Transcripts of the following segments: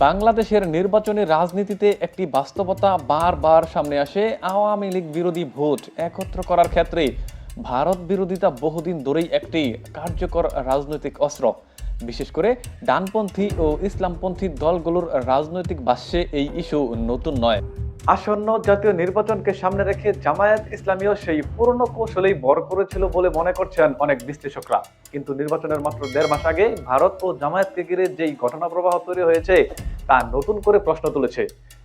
বাংলাদেশের নির্বাচনী রাজনীতিতে একটি বাস্তবতা বারবার সামনে আসে। আওয়ামী লীগ বিরোধী ভোট একত্র করার ক্ষেত্রে ভারত বিরোধিতা বহুদিন ধরেই একটি কার্যকর রাজনৈতিক অস্ত্র। বিশেষ করে ডানপন্থী ও ইসলামপন্থী দলগুলোর রাজনৈতিক ভাষ্যে এই ইস্যু নতুন নয়। আসন্ন জাতীয় নির্বাচনকে সামনে রেখে জামায়াত ইসলামীও সেই পুরনো কৌশলেই বর করেছিল বলে মনে করছেন অনেক বিশ্লেষকরা। কিন্তু নির্বাচনের মাত্র 1.5 মাস আগে ভারত ও জামায়াতকে ঘিরে যেই ঘটনা প্রবাহ তৈরি হয়েছে তা নতুন করে প্রশ্ন তুলেছে।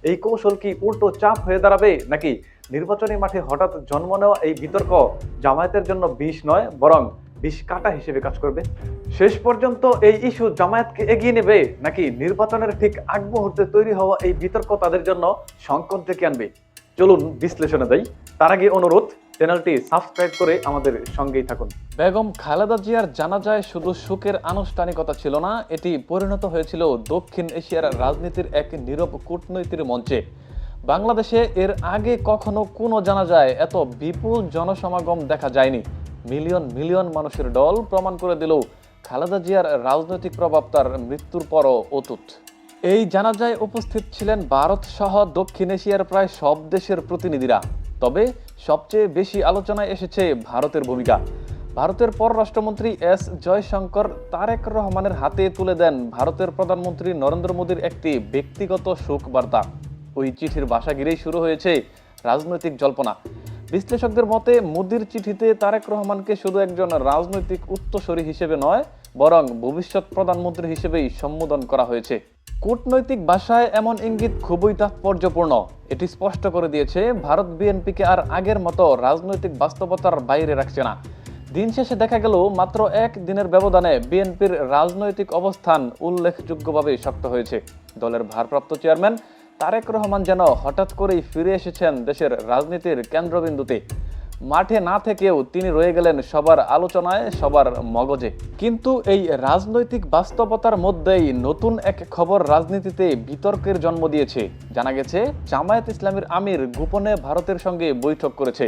এই কৌশল কি উল্টো চাপ হয়ে দাঁড়াবে, নাকি নির্বাচনী মাঠে হঠাৎ জন্ম নেওয়া এই বিতর্ক জামায়াতের জন্য বিষ নয় বরং বিষ কাঁটা হিসেবে কাজ করবে? শেষ পর্যন্ত এই ইস্যু জামায়াতকে এগিয়ে নেবে, নাকি নির্বাচনের ঠিক আগ মুহূর্তে তৈরি হওয়া এই বিতর্ক তাদের জন্য সংকট ডেকে আনবে? চলুন বিশ্লেষণে দেই। তার আগে অনুরোধ, চ্যানেলটি সাবস্ক্রাইব করে আমাদের সঙ্গেই থাকুন। বেগম খালেদা জিয়ার জানাজায় শুধু শোকের আনুষ্ঠানিকতা ছিল না, এটি পরিণত হয়েছিল দক্ষিণ এশিয়ার রাজনীতির এক নীরব কূটনৈতিক মঞ্চে। বাংলাদেশে এর আগে কখনো কোনো জানাজায় এত বিপুল জনসমাগম দেখা যায়নি। মিলিয়ন মিলিয়ন মানুষের দল প্রমাণ করে দিল খালেদা জিয়ার রাজনৈতিক প্রভাব তার মৃত্যুর পরও অটুট। এই জানাজায় উপস্থিত ছিলেন ভারত সহ দক্ষিণ এশিয়ার প্রায় সব দেশের প্রতিনিধিরা। তবে সবচেয়ে বেশি আলোচনায় এসেছে ভারতের ভূমিকা। ভারতের পররাষ্ট্রমন্ত্রী এস জয়শঙ্কর তারেক রহমানের হাতে তুলে দেন ভারতের প্রধানমন্ত্রী নরেন্দ্র মোদীর একটি ব্যক্তিগত শোক বার্তা। ওই চিঠির ভাষা ঘিরেই শুরু হয়েছে রাজনৈতিক জল্পনা। বিশ্লেষকদের মতে মোদির চিঠিতে তারেক রহমানকে শুধু একজন রাজনৈতিক উত্তরসূরি হিসেবে নয় বরং ভবিষ্যৎ প্রধানমন্ত্রী হিসেবেই সম্বোধন করা হয়েছে। কূটনৈতিক ভাষায় এমন ইঙ্গিত খুবই তাৎপর্যপূর্ণ। এটি স্পষ্ট করে দিয়েছে ভারত বিএনপিকে আর আগের মতো রাজনৈতিক বাস্তবতার বাইরে রাখছে না। দিন শেষে দেখা গেল মাত্র এক দিনের ব্যবধানে বিএনপির রাজনৈতিক অবস্থান উল্লেখযোগ্যভাবে শক্ত হয়েছে। দলের ভারপ্রাপ্ত চেয়ারম্যান তারেক রহমান যেন হঠাৎ করেই ফিরে এসেছেন দেশের রাজনীতির কেন্দ্রবিন্দুতে। মাঠে না থেকেও তিনি রয়ে গেলেন সবার আলোচনায়, সবার মগজে। কিন্তু এই রাজনৈতিক বাস্তবতার মধ্যেই নতুন এক খবর রাজনীতিতে বিতর্কের জন্ম দিয়েছে। জানা গেছে জামায়াত ইসলামীর আমির গোপনে ভারতের সঙ্গে বৈঠক করেছে।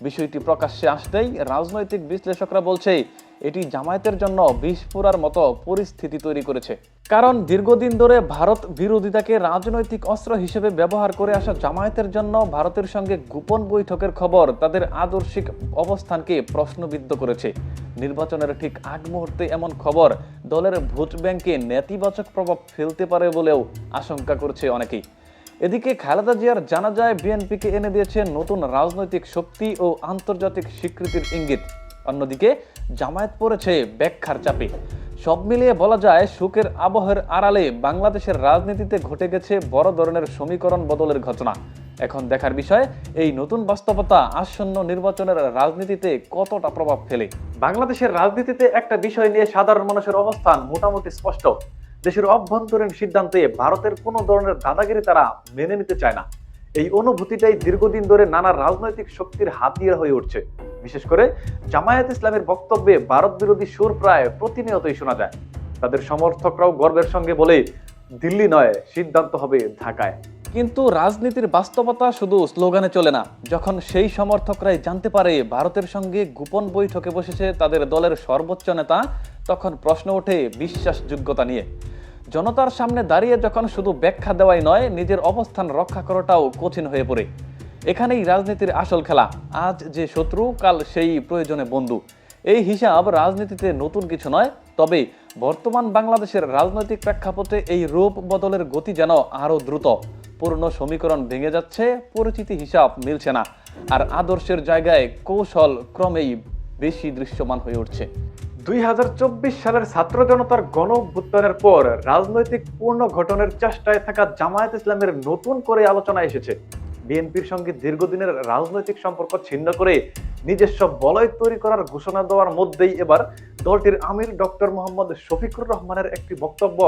বিষয়টি প্রকাশ্যে আসতেই রাজনৈতিক বিশ্লেষকরা বলছে এটি জামায়াতের জন্য বিস্ফোরার মতো পরিস্থিতি তৈরি করেছে। কারণ দীর্ঘদিন ধরে ভারত বিরোধিতাকে রাজনৈতিক অস্ত্র হিসেবে ব্যবহার করে আসা জামায়াতের জন্য ভারতের সঙ্গে গোপন বৈঠকের খবর তাদের আদর্শিক অবস্থানকে প্রশ্নবিদ্ধ করেছে। নির্বাচনের ঠিক আগ মুহূর্তে এমন খবর দলের ভোট ব্যাংকে নেতিবাচক প্রভাব ফেলতে পারে বলেও আশঙ্কা করছে অনেকেই। এদিকে খালেদা জিয়ার জানাজায় বিএনপিকে এনে দিয়েছে নতুন রাজনৈতিক শক্তি ও আন্তর্জাতিক স্বীকৃতির ইঙ্গিত। অন্যদিকে জামায়াত পড়েছে ব্যাখ্যার চাপে। সব মিলিয়ে বলা যায় শোকের আবহের আড়ালে বাংলাদেশের রাজনীতিতে ঘটে গেছে বড় ধরনের সমীকরণ বদলের ঘটনা। এখন দেখার বিষয় এই নতুন বাস্তবতা আসন্ন নির্বাচনের রাজনীতিতে কতটা প্রভাব ফেলে। বাংলাদেশের রাজনীতিতে একটা বিষয় নিয়ে সাধারণ মানুষের অবস্থান মোটামুটি স্পষ্ট। দেশের অভ্যন্তরীণ সিদ্ধান্তে ভারতের কোনো ধরনের দাদাগিরি তারা মেনে নিতে চায় না। এই অনুভূতিটাই দীর্ঘদিন ধরে নানা রাজনৈতিক শক্তির হাতিয়ার হয়ে উঠছে। বিশেষ করে জামায়াত ইসলামের বক্তব্যে ভারত বিরোধী সুর প্রায় প্রতিনিয়তই শোনা যায়। তাদের সমর্থকরাও গর্বের সঙ্গে বলে, দিল্লি নয়, সিদ্ধান্ত হবে ঢাকায়। কিন্তু রাজনীতির বাস্তবতা শুধু স্লোগানে চলে না। যখন সেই সমর্থকরাই জানতে পারে ভারতের সঙ্গে গোপন বৈঠকে বসেছে তাদের দলের সর্বোচ্চ নেতা, তখন প্রশ্ন ওঠে বিশ্বাসযোগ্যতা নিয়ে। জনতার সামনে দাঁড়িয়ে যখন শুধু ব্যাখ্যা দেওয়াই নয়, নিজের অবস্থান রক্ষা করাটাও কঠিন হয়ে পড়ে। এখানেই রাজনীতির আসল খেলা। আজ যে শত্রু, কাল সেই প্রয়োজনে বন্ধু। এই হিসাব রাজনীতিতে নতুন কিছু নয়। তবে বর্তমান বাংলাদেশের রাজনৈতিক প্রেক্ষাপটে এই রূপ বদলের গতি যেন আরও দ্রুত। পুরনো সমীকরণ ভেঙে যাচ্ছে, পরিচিতি হিসাব মিলছে না, আর আদর্শের জায়গায় কৌশল ক্রমেই বেশি দৃশ্যমান হয়ে উঠছে। 2024 সালের ছাত্র জনতার গণ অভ্যুত্থানের পর রাজনৈতিক পুনর্গঠনের চেষ্টায় থাকা জামায়াত ইসলামের নতুন করে আলোচনা এসেছে। বিএনপির সঙ্গে দীর্ঘদিনের রাজনৈতিক সম্পর্ক ছিন্ন করে নিজস্ব বলয় তৈরি করার ঘোষণা দেওয়ার মধ্যেই এবার দলটির আমির ডক্টর মোহাম্মদ শফিকুর রহমানের একটি বক্তব্য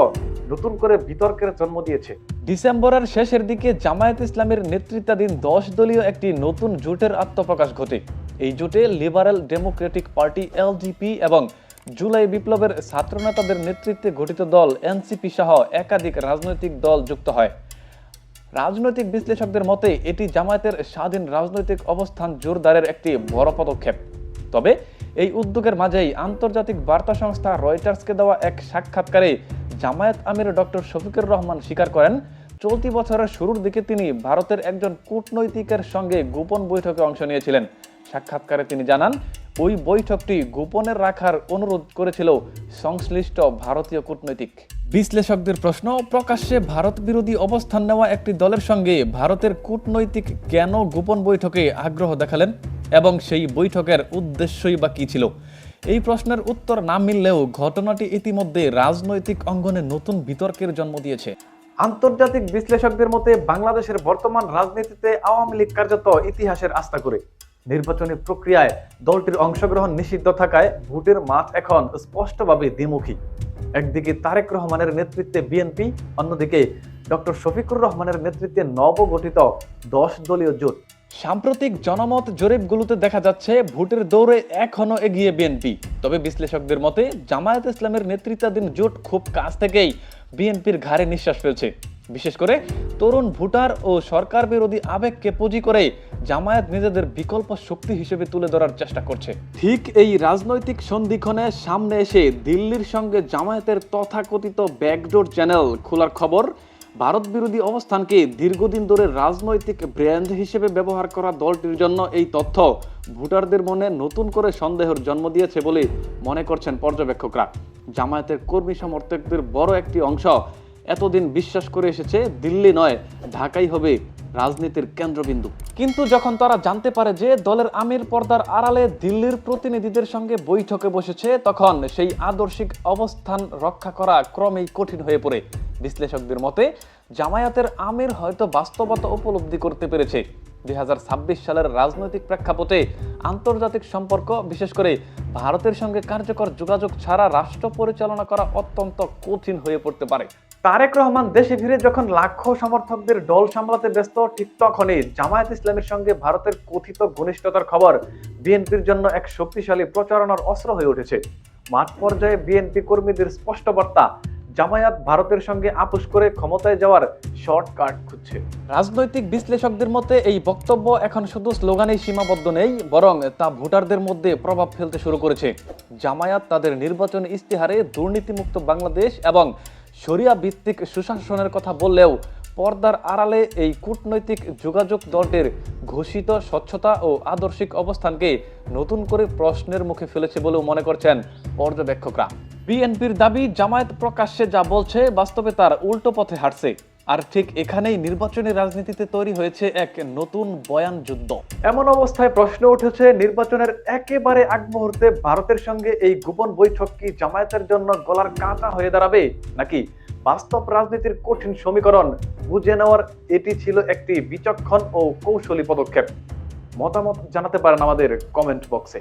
নতুন করে বিতর্কের জন্ম দিয়েছে। ডিসেম্বরের শেষের দিকে জামায়াত ইসলামের নেতৃত্বাধীন 10 দলীয় একটি নতুন জোটের আত্মপ্রকাশ ঘটে। এই জোটে লিবারেল ডেমোক্রেটিক পার্টি এলডিপি এবং জুলাই বিপ্লবের ছাত্রনেতাদের নেতৃত্বে গঠিত দল এনসিপি সহ একাধিক রাজনৈতিক দল যুক্ত হয়। রাজনৈতিক বিশ্লেষকদের মতে এটি জামায়াতের স্বাধীন রাজনৈতিক অবস্থান জোরদারের একটি বড় পদক্ষেপ। তবে এই উদ্যোগের মাঝেই আন্তর্জাতিক বার্তা সংস্থা রয়টার্সকে দেওয়া এক সাক্ষাৎকারে জামায়াত আমির ডক্টর শফিকুর রহমান স্বীকার করেন, চলতি বছরের শুরুর দিকে তিনি ভারতের একজন কূটনৈতিকের সঙ্গে গোপন বৈঠকে অংশ নিয়েছিলেন। সাক্ষাৎকারে তিনি জানান, ওই বৈঠকটি গোপনে রাখার অনুরোধ করেছিল সংশ্লিষ্ট ভারতীয় কূটনৈতিক। বিশ্লেষকদের প্রশ্ন, প্রকাশ্যে ভারত বিরোধী অবস্থান নেওয়া একটি দলের সঙ্গে ভারতের কূটনৈতিক কেন গোপন বৈঠকে আগ্রহ দেখালেন এবং সেই বৈঠকের উদ্দেশ্যই বা কী ছিল? এই প্রশ্নের উত্তর না মিললেও ঘটনাটি ইতিমধ্যে রাজনৈতিক অঙ্গনে নতুন বিতর্কের জন্ম দিয়েছে। আন্তর্জাতিক বিশ্লেষকদের মতে বাংলাদেশের বর্তমান রাজনীতিতে আওয়ামী লীগ কার্যত ইতিহাসের আস্থা করে। নির্বাচনী প্রক্রিয়ায় দলটির অংশগ্রহণ নিষিদ্ধ থাকায় ভোটের মাঠ এখন স্পষ্টভাবে দ্বিমুখী। একদিকে তারেক রহমানের নেতৃত্বে বিএনপি, অন্যদিকে ডক্টর শফিকুর রহমানের নেতৃত্বে নবগঠিত 10 দলীয় জোট। সাম্প্রতিক জনমত জরিপগুলোতে দেখা যাচ্ছে ভোটের দৌড়ে এখনো এগিয়ে বিএনপি। তবে বিশ্লেষকদের মতে জামায়াত ইসলামের নেতৃত্বাধীন জোট খুব কাছ থেকেই বিএনপির ঘাড়ে নিঃশ্বাস ফেলছে। বিশেষ করে তরুণ ভোটার ও সরকার বিরোধী আবেগকে পুঁজি করে জামায়াত নিজেদের বিকল্প শক্তি হিসেবে তুলে ধরার চেষ্টা করছে। ঠিক এই রাজনৈতিক সন্ধিক্ষণে সামনে এসে দিল্লির সঙ্গে জামায়াতের তথাকথিত ব্যাকডোর চ্যানেল খোলার খবর। ভারত বিরোধী অবস্থানকে দীর্ঘদিন ধরে রাজনৈতিক ব্র্যান্ড হিসেবে ব্যবহার করা দলটির জন্য এই তথ্য ভোটারদের মনে নতুন করে সন্দেহের জন্ম দিয়েছে বলে মনে করছেন পর্যবেক্ষকরা। জামায়াতের কর্মী সমর্থকদের বড় একটি অংশ এতদিন বিশ্বাস করে এসেছে দিল্লি নয়, ঢাকাই হবে রাজনীতির কেন্দ্রবিন্দু। কিন্তু যখন তারা জানতে পারে যে দলের আমির পর্দার আড়ালে দিল্লির প্রতিনিধিদের সঙ্গে বৈঠকে বসেছে, তখন সেই আদর্শিক অবস্থান রক্ষা করা ক্রমেই কঠিন হয়ে পড়ে। বিশ্লেষকদের মতে জামায়াতের আমির হয়তো বাস্তবতা উপলব্ধি করতে পেরেছে 2026 সালের রাজনৈতিক প্রেক্ষাপটে আন্তর্জাতিক সম্পর্ক, বিশেষ করে ভারতের সঙ্গে কার্যকর যোগাযোগ ছাড়া রাষ্ট্র পরিচালনা করা অত্যন্ত কঠিন হয়ে পড়তে পারে। তারেক রহমান দেশে ফিরে যখন লাখো সমর্থকদের দল সামলাতে ব্যস্ত, ঠিক তখনই জামায়াত ইসলামের সঙ্গে ভারতের কথিত ঘনিষ্ঠতার খবর বিএনপির জন্য এক শক্তিশালী প্রচারণার অস্ত্র হয়ে উঠেছে। মাঠ পর্যায়ে বিএনপি কর্মীদের স্পষ্ট বার্তা, জামায়াত ভারতের সঙ্গে আপোষ করে ক্ষমতায় যাওয়ার শর্টকাট খুঁজছে। রাজনৈতিক বিশ্লেষকদের মতে এই বক্তব্য এখন শুধু স্লোগানেই সীমাবদ্ধ নেই, বরং তা ভোটারদের মধ্যে প্রভাব ফেলতে শুরু করেছে। জামায়াত তাদের নির্বাচনী ইস্তেহারে দুর্নীতিমুক্ত বাংলাদেশ এবং শরিয়া ভিত্তিক সুশাসনের কথা বললেও পর্দার আড়ালে এই কূটনৈতিক যোগাযোগ দলটির ঘোষিত স্বচ্ছতা ও আদর্শিক অবস্থানকে নতুন করে প্রশ্নের মুখে ফেলেছে বলেও মনে করছেন পর্যবেক্ষকরা। বিএনপির দাবি, জামায়াত প্রকাশ্যে যা বলছে বাস্তবে তার উল্টো পথে হাঁটছে। আর ঠিক এখানেই নির্বাচনী রাজনীতিতে তৈরি হয়েছে এক নতুন বয়ান যুদ্ধ। এমন অবস্থায় প্রশ্ন উঠেছে, নির্বাচনের একেবারে আগ মুহূর্তে ভারতের সঙ্গে এই গোপন বৈঠক কি জামায়াতের জন্য গলার কাঁটা হয়ে দাঁড়াবে, নাকি বাস্তব রাজনীতির কঠিন সমীকরণ বুঝে নেওয়ার এটি ছিল একটি বিচক্ষণ ও কৌশলী পদক্ষেপ? মতামত জানাতে পারেন আমাদের কমেন্ট বক্সে।